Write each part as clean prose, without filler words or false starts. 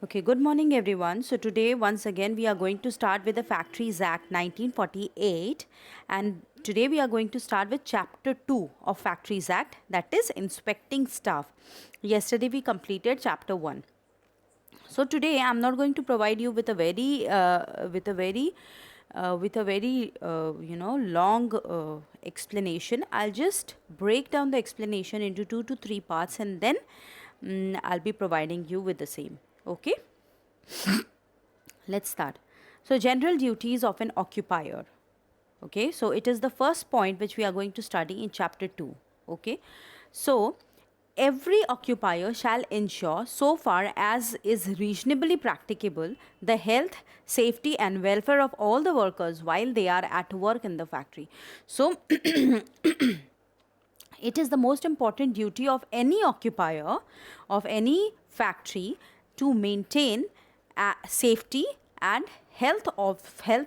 Okay, good morning everyone. So today once again we are going to start with the Factories Act 1948, and today we are going to start with chapter 2 of Factories Act, that is inspecting staff. Yesterday we completed chapter 1. So today I'm not going to provide you with a very long explanation. I'll just break down the explanation into 2 to 3 parts, and then I'll be providing you with the same. Okay, let's start. So general duties of an occupier. Okay, so it is the first point which we are going to study in chapter 2. Okay, so every occupier shall ensure, so far as is reasonably practicable, the health, safety and welfare of all the workers while they are at work in the factory. So it is the most important duty of any occupier of any factory to maintain safety and health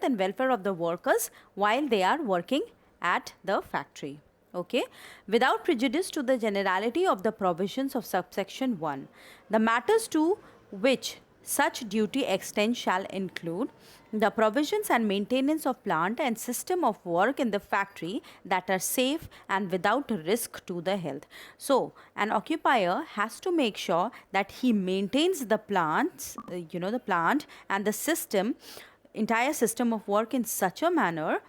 and welfare of the workers while they are working at the factory. Okay, without prejudice to the generality of the provisions of subsection 1, the matters to which such duty extends shall include the provisions and maintenance of plant and system of work in the factory that are safe and without risk to the health. So, an occupier has to make sure that he maintains the the plant and the system, entire system of work in such a manner,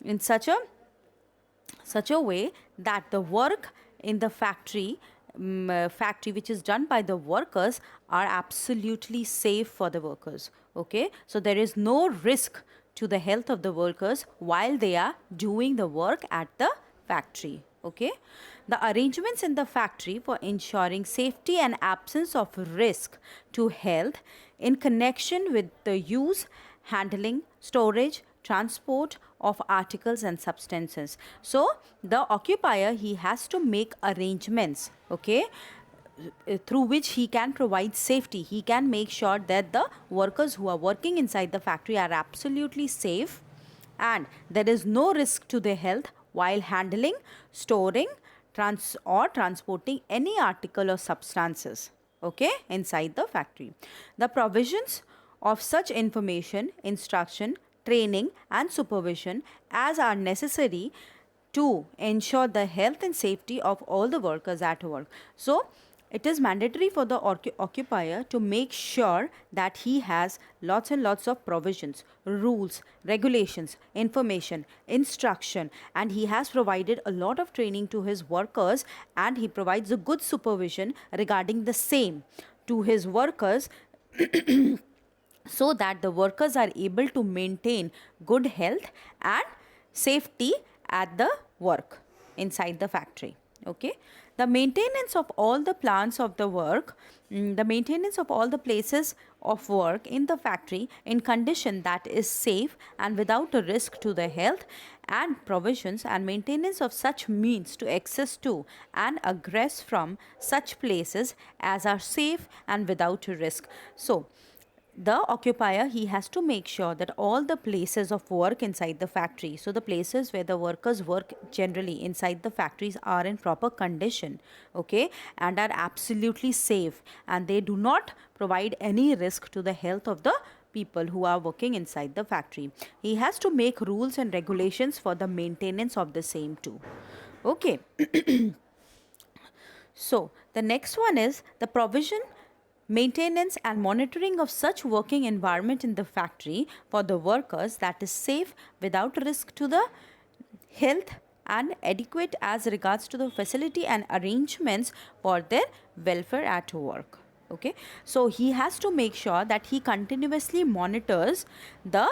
in such a way that the work in the factory which is done by the workers are absolutely safe for the workers. Okay, so there is no risk to the health of the workers while they are doing the work at the factory. Okay, the arrangements in the factory for ensuring safety and absence of risk to health in connection with the use, handling, storage, transport of articles and substances. So the occupier, he has to make arrangements, okay, through which he can provide safety. He can make sure that the workers who are working inside the factory are absolutely safe and there is no risk to their health while handling, storing, or transporting any article or substances, okay, inside the factory. The provisions of such information, instruction, training and supervision as are necessary to ensure the health and safety of all the workers at work. So it is mandatory for the occupier to make sure that he has lots and lots of provisions, rules, regulations, information, instruction, and he has provided a lot of training to his workers, and he provides a good supervision regarding the same to his workers so that the workers are able to maintain good health and safety at the work inside the factory. Okay, the maintenance of all the plants of the work, the maintenance of all the places of work in the factory in condition that is safe and without a risk to the health, and provisions and maintenance of such means to access to and egress from such places as are safe and without a risk. So the occupier, he has to make sure that all the places of work inside the factory, so the places where the workers work generally inside the factories, are in proper condition, okay, and are absolutely safe, and they do not provide any risk to the health of the people who are working inside the factory. He has to make rules and regulations for the maintenance of the same too. Okay. So the next one is the provision, maintenance and monitoring of such working environment in the factory for the workers that is safe without risk to the health and adequate as regards to the facility and arrangements for their welfare at work. Okay, so he has to make sure that he continuously monitors the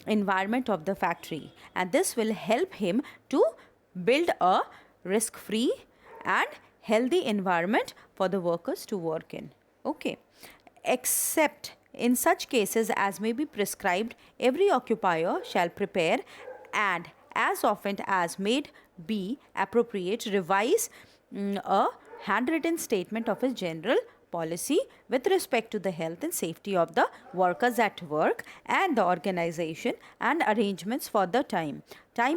environment of the factory, and this will help him to build a risk free and healthy environment for the workers to work in. Okay, except in such cases as may be prescribed, every occupier shall prepare and as often as may be appropriate revise a handwritten statement of his general policy with respect to the health and safety of the workers at work and the organization and arrangements for the time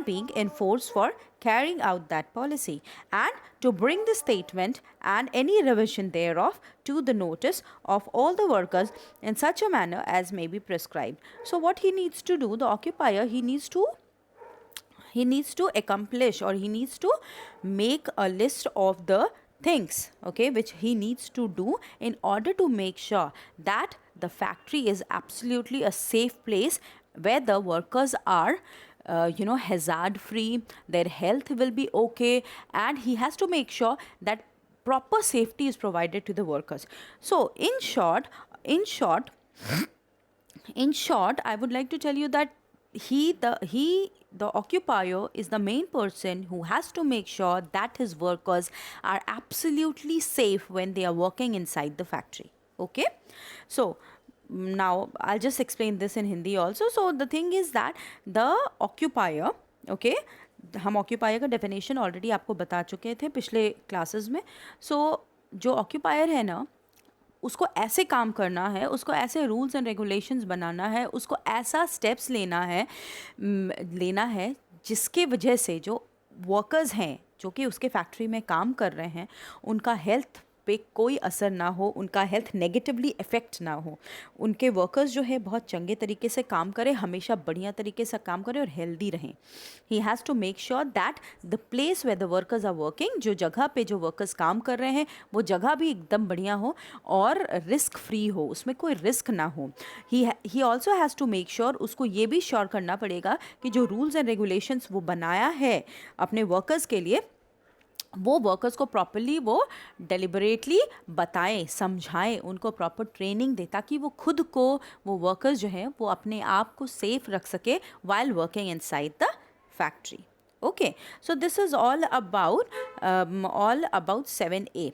being enforced for carrying out that policy, and to bring the statement and any revision thereof to the notice of all the workers in such a manner as may be prescribed. So what he needs to do, the occupier, he needs to accomplish, or he needs to make a list of the things, okay, which he needs to do in order to make sure that the factory is absolutely a safe place where the workers are hazard free, their health will be okay, and he has to make sure that proper safety is provided to the workers. So in short, I would like to tell you that the occupier is the main person who has to make sure that his workers are absolutely safe when they are working inside the factory. Okay, so now I'll just explain this in Hindi also. So the thing is that the occupier, okay, हम occupier का definition already आपको बता चुके थे पिछले classes में. सो जो occupier है ना, उसको ऐसे काम करना है, उसको ऐसे रूल्स एंड रेगुलेशंस बनाना है, उसको ऐसा स्टेप्स लेना है जिसके वजह से जो वर्कर्स हैं जो कि उसके फैक्ट्री में काम कर रहे हैं उनका हेल्थ पे कोई असर ना हो, उनका हेल्थ नेगेटिवली इफ़ेक्ट ना हो, उनके वर्कर्स जो है बहुत चंगे तरीके से काम करें, हमेशा बढ़िया तरीके से काम करें और हेल्दी रहें. He has to make sure that the place where the workers are working, जो जगह पे जो वर्कर्स काम कर रहे हैं वो जगह भी एकदम बढ़िया हो और रिस्क फ्री हो, उसमें कोई रिस्क ना हो. He also has to make sure, उसको ये भी श्योर करना पड़ेगा कि जो रूल्स एंड रेगुलेशंस वो बनाया है अपने वर्कर्स के लिए, वो वर्कर्स को प्रॉपरली वो डेलिबरेटली बताएं, समझाएं, उनको प्रॉपर ट्रेनिंग दे, ताकि वो खुद को, वो वर्कर्स जो हैं वो अपने आप को सेफ रख सके while working inside the factory. Okay, so this is all about 7A.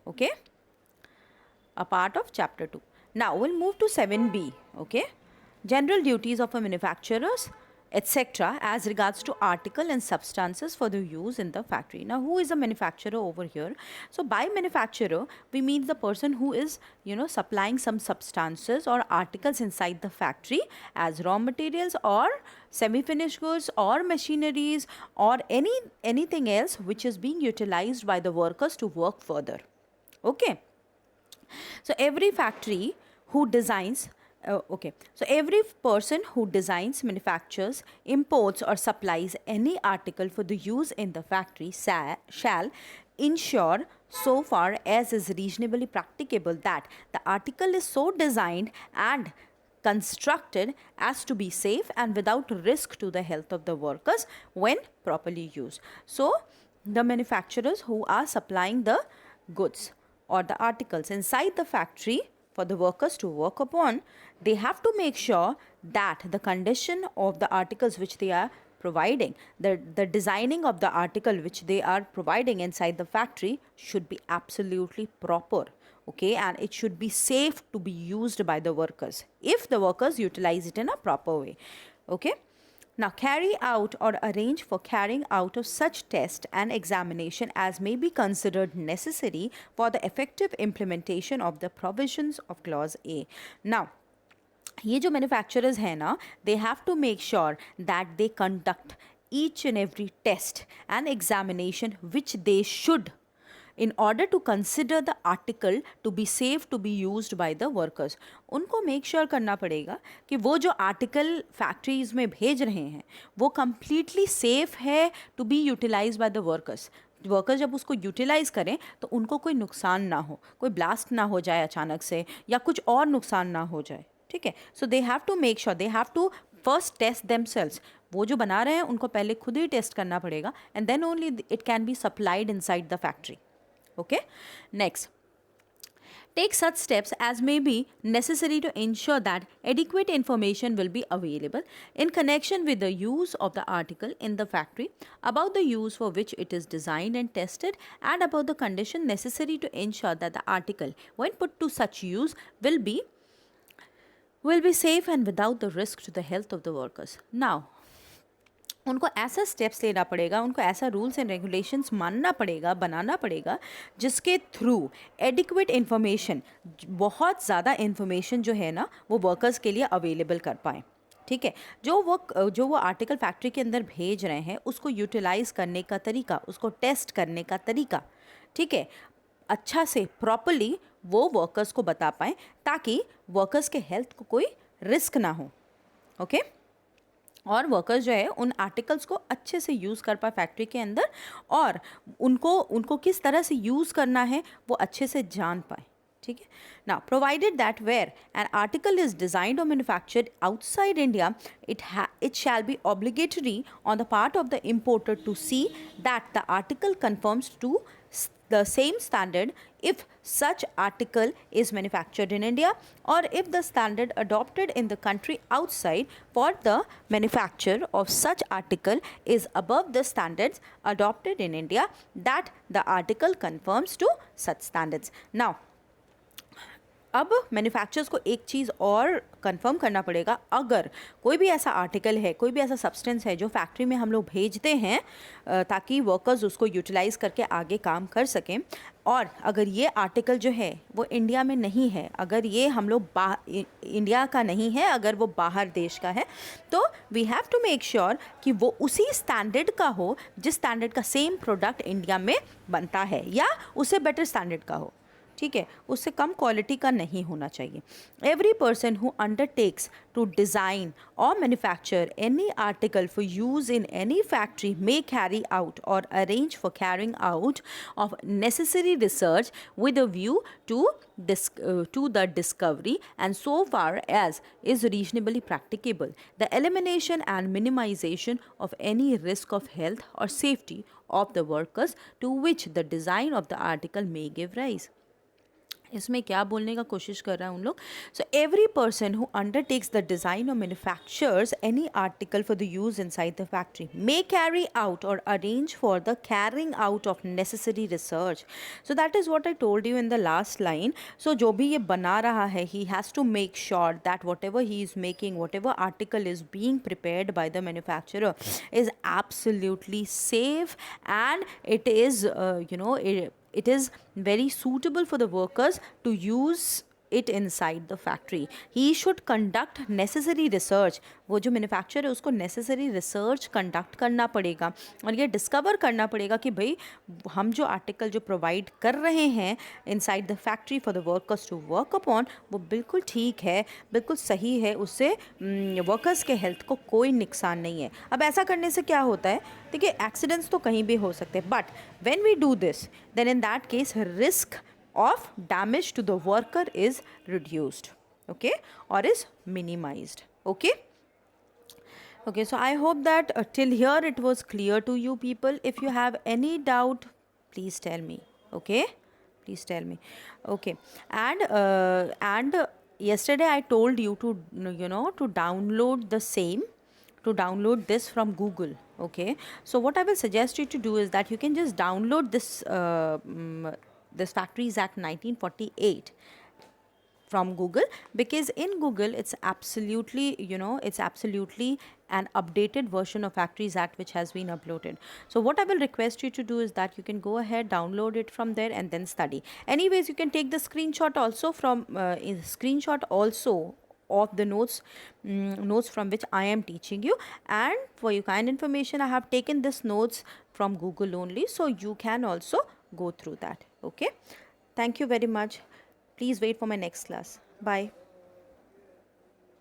Okay, a part of chapter 2. Now we'll move to 7B. Okay, general duties of a manufacturers, etc. as regards to article and substances for the use in the factory. Now, who is a manufacturer over here? So, by manufacturer, we mean the person who is, supplying some substances or articles inside the factory as raw materials or semi-finished goods or machineries or anything else which is being utilized by the workers to work further. Okay. So, every factory who designs so every person who designs, manufactures, imports or supplies any article for the use in the factory shall ensure, so far as is reasonably practicable, that the article is so designed and constructed as to be safe and without risk to the health of the workers when properly used. So the manufacturers who are supplying the goods or the articles inside the factory for the workers to work upon, they have to make sure that the condition of the articles which they are providing, the designing of the article which they are providing inside the factory should be absolutely proper. Okay, and it should be safe to be used by the workers if the workers utilize it in a proper way. Okay. Now, carry out or arrange for carrying out of such test and examination as may be considered necessary for the effective implementation of the provisions of clause A. Now, ये जो manufacturers हैं ना, they have to make sure that they conduct each and every test and examination which they should, in order to consider the article to be safe to be used by the workers. उनको make sure करना पड़ेगा कि वो जो article factories में भेज रहे हैं वो completely safe है to be utilized by the workers. Workers जब उसको यूटिलाइज़ करें तो उनको कोई नुकसान ना हो, कोई ब्लास्ट ना हो जाए अचानक से या कुछ और नुकसान ना हो जाए. ठीक है, so they have to make sure, they have to first test themselves. वो जो बना रहे हैं उनको पहले खुद ही टेस्ट करना पड़ेगा and then only it can be supplied inside the factory. Okay, next, take such steps as may be necessary to ensure that adequate information will be available in connection with the use of the article in the factory, about the use for which it is designed and tested, and about the condition necessary to ensure that the article, when put to such use, will be safe and without the risk to the health of the workers. Now, उनको ऐसा steps लेना पड़ेगा, उनको ऐसा rules and regulations मानना पड़ेगा, बनाना पड़ेगा, जिसके थ्रू एडिक्वेट इन्फॉर्मेशन, बहुत ज़्यादा इन्फॉर्मेशन जो है ना वो वर्कर्स के लिए अवेलेबल कर पाएँ। ठीक है, जो वो आर्टिकल फैक्ट्री के अंदर भेज रहे हैं उसको यूटिलाइज़ करने का तरीका, उसको टेस्ट करने का तरीका, ठीक है, अच्छा से प्रॉपरली वो वर्कर्स को बता पाएँ, ताकि वर्कर्स के हेल्थ को कोई रिस्क ना हो। ओके, और वर्कर्स जो है उन आर्टिकल्स को अच्छे से यूज़ कर पाए फैक्ट्री के अंदर, और उनको किस तरह से यूज़ करना है वो अच्छे से जान पाए। ठीक है, now provided that where an article is designed or manufactured outside India, it shall be obligatory on the part of the importer to see that the article conforms to the same standard if such article is manufactured in India, or if the standard adopted in the country outside for the manufacture of such article is above the standards adopted in India, that the article conforms to such standards. Now अब manufacturers को एक चीज़ और confirm करना पड़ेगा, अगर कोई भी ऐसा आर्टिकल है, कोई भी ऐसा सब्सटेंस है जो फैक्ट्री में हम लोग भेजते हैं ताकि वर्कर्स उसको यूटिलाइज़ करके आगे काम कर सकें, और अगर ये आर्टिकल जो है वो इंडिया में नहीं है, अगर ये हम लोग इंडिया का नहीं है, अगर वो बाहर देश का है, तो we have to make sure कि वो उसी स्टैंडर्ड का हो जिस स्टैंडर्ड का सेम प्रोडक्ट इंडिया में बनता है, या उससे बेटर स्टैंडर्ड का हो। ठीक है, उससे कम क्वालिटी का नहीं होना चाहिए। Every person who undertakes to design or manufacture any article for use in any factory may carry out or arrange for carrying out of necessary research with a view to the discovery, and so far as is reasonably practicable, the elimination and minimization of any risk of health or safety of the workers to which the design of the article may give rise. इसमें क्या बोलने का कोशिश कर रहा है उन लोग, so every person who undertakes the design or manufactures any article for the use inside the factory may carry out or arrange for the carrying out of necessary research. So that is what I told you in the last line. So जो भी ये बना रहा है, he has to make sure that whatever he is making, whatever article is being prepared by the manufacturer is absolutely safe, and it is it is very suitable for the workers to use it inside the factory. He should conduct necessary research. वो जो manufacturer है उसको necessary research conduct करना पड़ेगा, और ये discover करना पड़ेगा कि भाई हम जो आर्टिकल जो प्रोवाइड कर रहे हैं inside the factory for the workers to work upon, वो बिल्कुल ठीक है, बिल्कुल सही है, उससे वर्कर्स के हेल्थ को कोई नुकसान नहीं है। अब ऐसा करने से क्या होता है, देखिए एक्सीडेंट्स तो कहीं भी हो सकते हैं, but when we do this then in that case risk of damage to the worker is reduced, okay, or is minimized. Okay, so I hope that till here it was clear to you people. If you have any doubt, please tell me. Okay, please tell me. Okay, and yesterday I told you to to download the same, to download this from Google. Okay, so what I will suggest you to do is that you can just download this Factories Act 1948 from Google, because in Google it's absolutely it's absolutely an updated version of Factories Act which has been uploaded. So what I will request you to do is that you can go ahead, download it from there and then study. Anyways, you can take the screenshot also of the notes from which I am teaching you, and for your kind information I have taken this notes from Google only, so you can also go through that. Okay, thank you very much. Please wait for my next class. Bye.